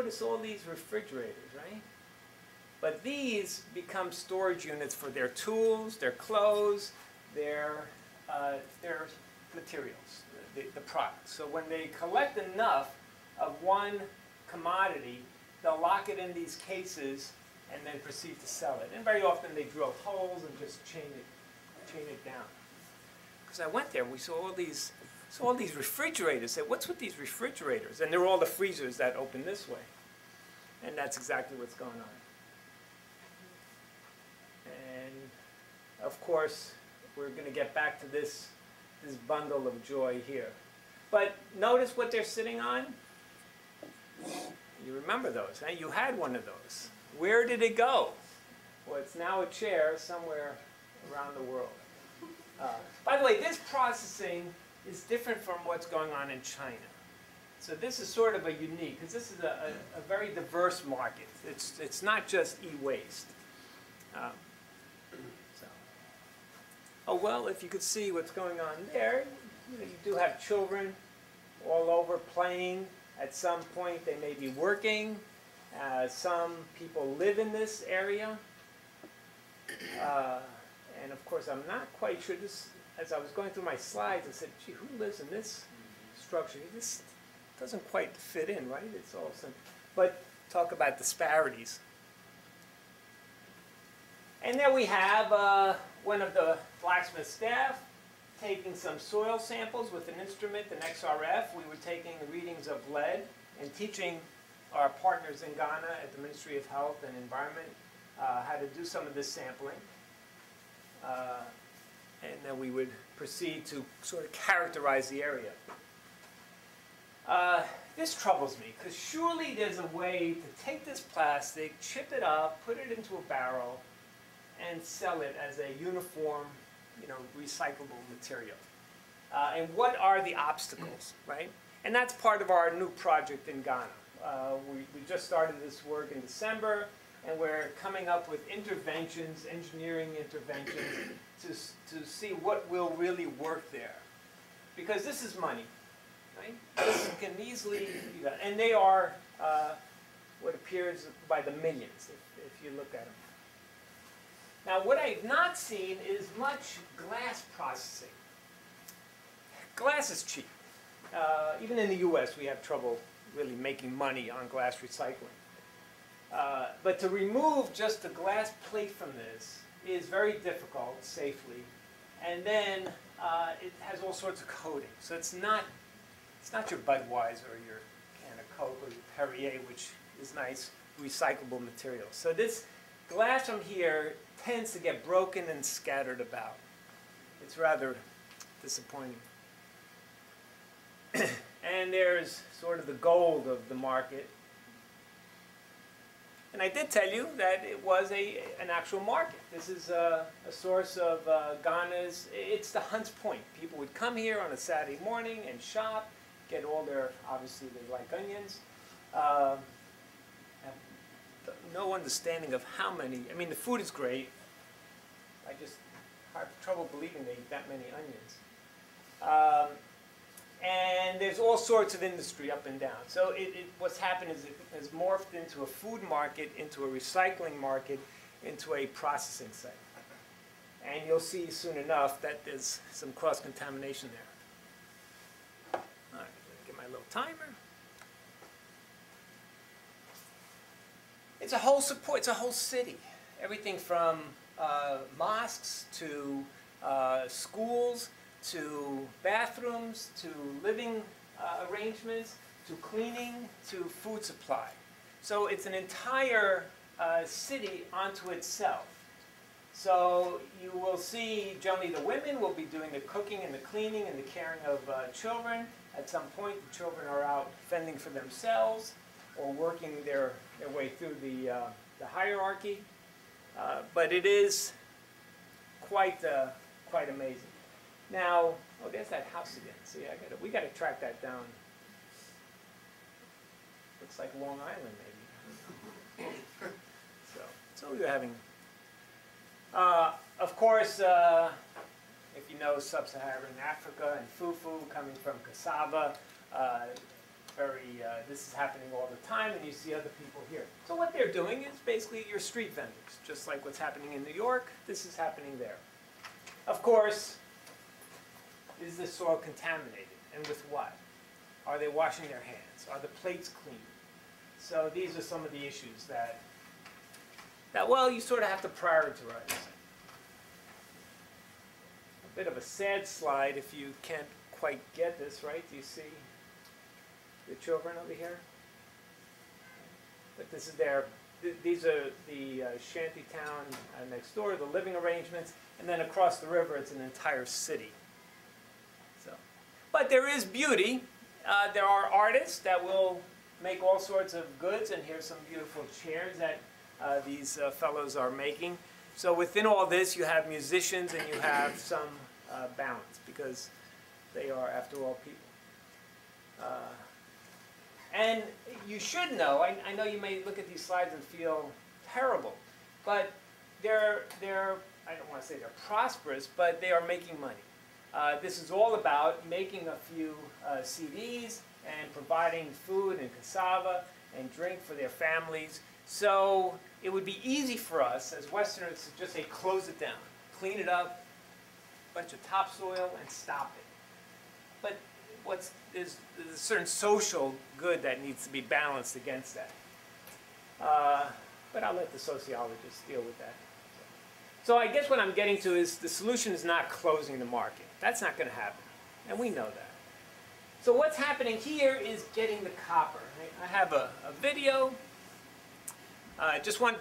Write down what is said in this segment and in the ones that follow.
notice all these refrigerators, right? But these become storage units for their tools, their clothes, their materials, the products. So when they collect enough of one commodity, they'll lock it in these cases and then proceed to sell it. And very often they drill holes and just chain it down. Because I went there, we saw all these refrigerators. I said, what's with these refrigerators? And they're all the freezers that open this way. And that's exactly what's going on. And of course, we're going to get back to this bundle of joy here. But notice what they're sitting on. You remember those, huh? You had one of those. Where did it go? Well, it's now a chair somewhere around the world. By the way, this processing is different from what's going on in China. So this is sort of a unique, because this is a very diverse market. It's not just e-waste. Oh, well, if you could see what's going on there, you do have children all over playing. At some point, they may be working. Some people live in this area. And of course, I'm not quite sure. As I was going through my slides, I said, gee, who lives in this structure? This doesn't quite fit in, right? It's all simple. But talk about disparities. And there we have one of the Blacksmith staff taking some soil samples with an instrument, an XRF. We were taking readings of lead and teaching our partners in Ghana at the Ministry of Health and Environment how to do some of this sampling. And then we would proceed to sort of characterize the area. This troubles me, because surely there's a way to take this plastic, chip it up, put it into a barrel, and sell it as a uniform, recyclable material. And what are the obstacles, right? And that's part of our new project in Ghana. We just started this work in December, and we're coming up with interventions, engineering interventions, to see what will really work there. Because this is money, right? This can easily be done. And they are what appears by the millions, if you look at them. Now, what I've not seen is much glass processing. Glass is cheap. Even in the US, we have trouble really making money on glass recycling. But to remove just the glass plate from this is very difficult safely. And then it has all sorts of coating. So it's not your Budweiser or your can of Coke or your Perrier, which is nice recyclable material. So this glass from here tends to get broken and scattered about. It's rather disappointing. And there's sort of the gold of the market. And I did tell you that it was an actual market. This is a source of Ghana's, it's the Hunts Point. People would come here on a Saturday morning and shop, get all their, obviously they like onions. Have no understanding of how many, I mean the food is great. I just have trouble believing they eat that many onions. And there's all sorts of industry up and down. So what's happened is it has morphed into a food market, into a recycling market, into a processing site. And you'll see soon enough that there's some cross-contamination there. All right, get my little timer. It's a whole support, it's a whole city. Everything from mosques to schools, to bathrooms, to living arrangements, to cleaning, to food supply. So it's an entire city unto itself. So you will see generally the women will be doing the cooking and the cleaning and the caring of children. At some point the children are out fending for themselves or working their way through the hierarchy. But it is quite amazing. Now, oh, there's that house again. See, we got to track that down. Looks like Long Island, maybe. So we're having. Of course, if you know sub-Saharan Africa and fufu coming from cassava, this is happening all the time, and you see other people here. So what they're doing is basically your street vendors, just like what's happening in New York, this is happening there. Of course, is the soil contaminated, and with what? Are they washing their hands? Are the plates clean? So these are some of the issues that well, you sort of have to prioritize. A bit of a sad slide if you can't quite get this, right? Do you see the children over here? But this is these are the shanty town next door, the living arrangements, and then across the river it's an entire city. So, but there is beauty. There are artists that will make all sorts of goods, and here's some beautiful chairs that these fellows are making. So within all this you have musicians and you have some balance, because they are, after all, people. And you should know, I know you may look at these slides and feel terrible, but they're I don't want to say they're prosperous, but they are making money. This is all about making a few CDs and providing food and cassava and drink for their families. So it would be easy for us as Westerners to just say, close it down, clean it up, bunch of topsoil, and stop it. But there's a certain social good that needs to be balanced against that. But I'll let the sociologists deal with that. So I guess what I'm getting to is the solution is not closing the market. That's not going to happen, and we know that. So what's happening here is getting the copper. I have a video. I just want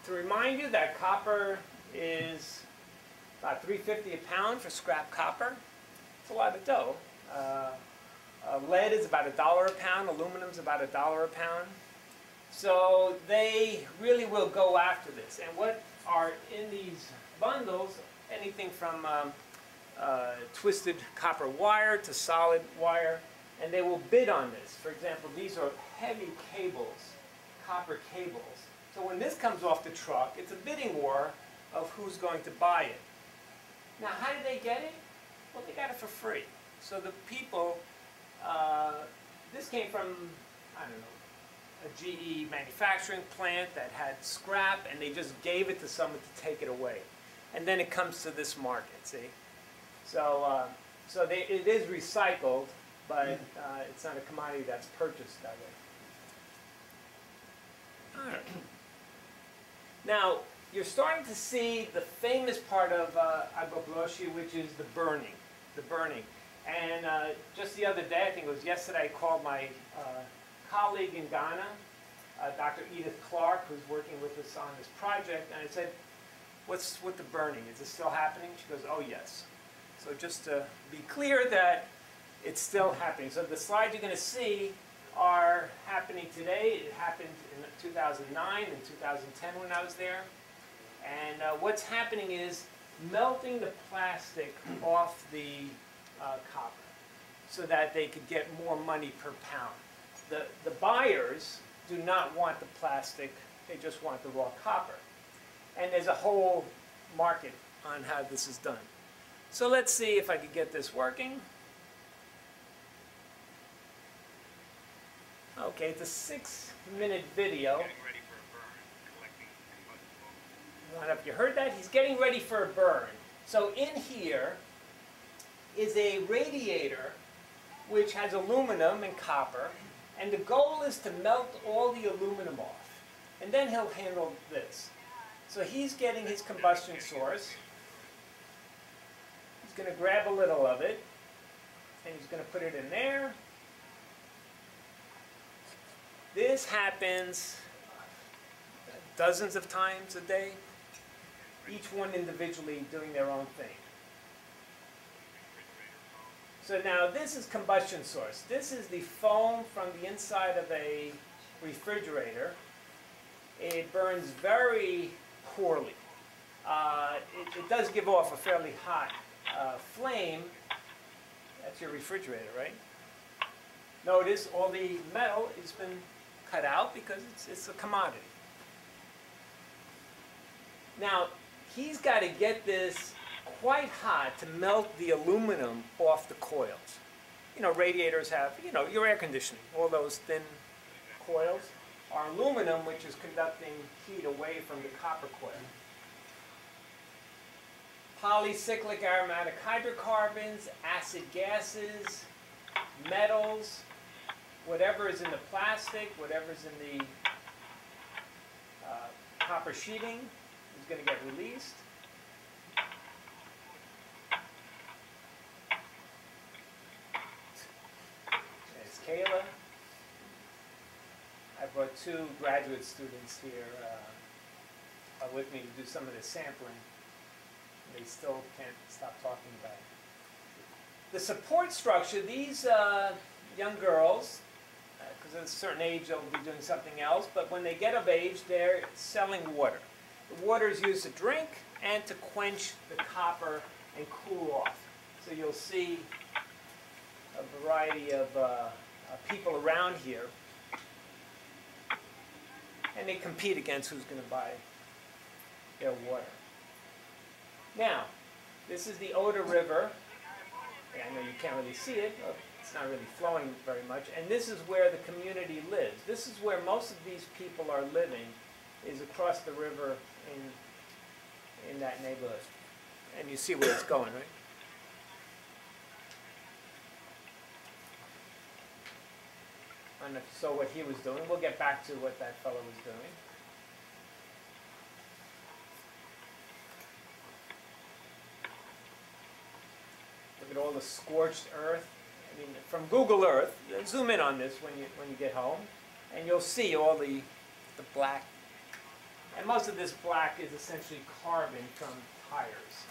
to remind you that copper is about $3.50 a pound for scrap copper. It's a lot of dough. Lead is about $1 a pound. Aluminum is about $1 a pound. So they really will go after this. And what are in these bundles, anything from twisted copper wire to solid wire, and they will bid on this. For example, these are heavy cables, copper cables. So when this comes off the truck, it's a bidding war of who's going to buy it. Now, how did they get it? Well, they got it for free. So the people, this came from, I don't know, a GE manufacturing plant that had scrap, and they just gave it to someone to take it away. And then it comes to this market, see? So, it is recycled, but it's not a commodity that's purchased that way. All right. Now, you're starting to see the famous part of Agbogbloshie, which is the burning. And just the other day, I think it was yesterday, I called my colleague in Ghana, Dr. Edith Clark, who's working with us on this project, and I said, what's with the burning? Is it still happening? She goes, oh yes. So just to be clear that it's still happening. So the slides you're going to see are happening today. It happened in 2009 and 2010 when I was there. And what's happening is melting the plastic off the copper so that they could get more money per pound. The buyers do not want the plastic, they just want the raw copper. And there's a whole market on how this is done. So let's see if I could get this working. Okay, it's a 6-minute video. I don't know if you heard that. He's getting ready for a burn. So in here is a radiator which has aluminum and copper, and the goal is to melt all the aluminum off. And then he'll handle this. So he's getting his combustion source. He's going to grab a little of it, and he's going to put it in there. This happens dozens of times a day, each one individually doing their own thing. So now this is combustion source. This is the foam from the inside of a refrigerator. It burns very poorly. It does give off a fairly hot flame. That's your refrigerator, right? Notice all the metal has been cut out because it's a commodity. Now, he's got to get this quite hot to melt the aluminum off the coils. radiators have, your air conditioning, all those thin coils, are aluminum, which is conducting heat away from the copper coil. Polycyclic aromatic hydrocarbons, acid gases, metals, whatever is in the plastic, whatever is in the copper sheeting is going to get released. There's Kayla. I brought 2 graduate students here with me to do some of the sampling. They still can't stop talking about it. The support structure, these young girls, because at a certain age they'll be doing something else, but when they get of age, they're selling water. The water is used to drink and to quench the copper and cool off. So you'll see a variety of people around here, and they compete against who's going to buy their water. Now, this is the Oder River. I know you can't really see it. It's not really flowing very much. And this is where the community lives. This is where most of these people are living, is across the river in that neighborhood. And you see where it's going, right? I don't know if you saw what he was doing. We'll get back to what that fellow was doing. Look at all the scorched earth. I mean, from Google Earth, zoom in on this when you get home, and you'll see all the black. And most of this black is essentially carbon from tires.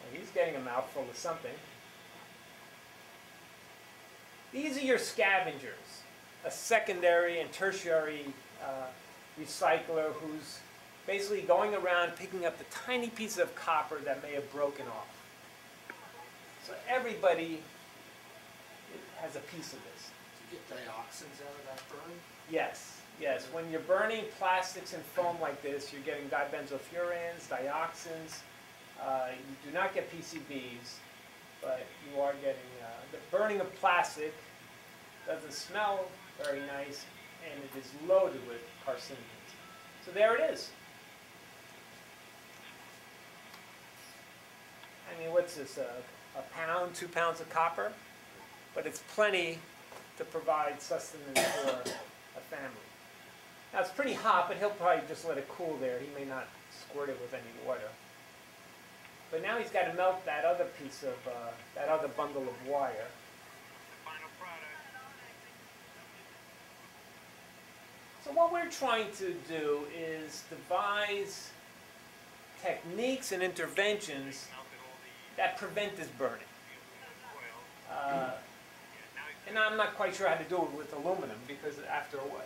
Well, he's getting a mouthful of something. These are your scavengers, a secondary and tertiary recycler who's basically going around picking up the tiny pieces of copper that may have broken off. So everybody has a piece of this. Do you get dioxins out of that burn? Yes, yes. When you're burning plastics and foam like this, you're getting dibenzofurans, dioxins. You do not get PCBs, but you are getting the burning of plastic. Doesn't smell very nice, and it is loaded with carcinogens. So there it is. I mean, what's this, a pound, 2 pounds of copper? But it's plenty to provide sustenance for a family. Now, it's pretty hot, but he'll probably just let it cool there. He may not squirt it with any water. But now he's got to melt that other piece of, that other bundle of wire. So what we're trying to do is devise techniques and interventions that prevent this burning. And I'm not quite sure how to do it with aluminum, because after a while,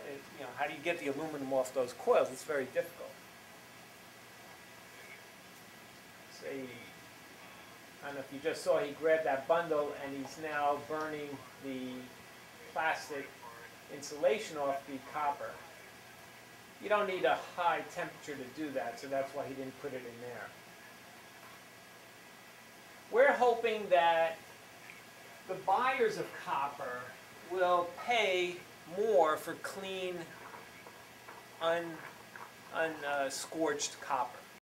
how do you get the aluminum off those coils? It's very difficult. Say, I don't know if you just saw, he grabbed that bundle and he's now burning the plastic insulation off the copper. You don't need a high temperature to do that, so that's why he didn't put it in there. We're hoping that the buyers of copper will pay more for clean, unscorched copper.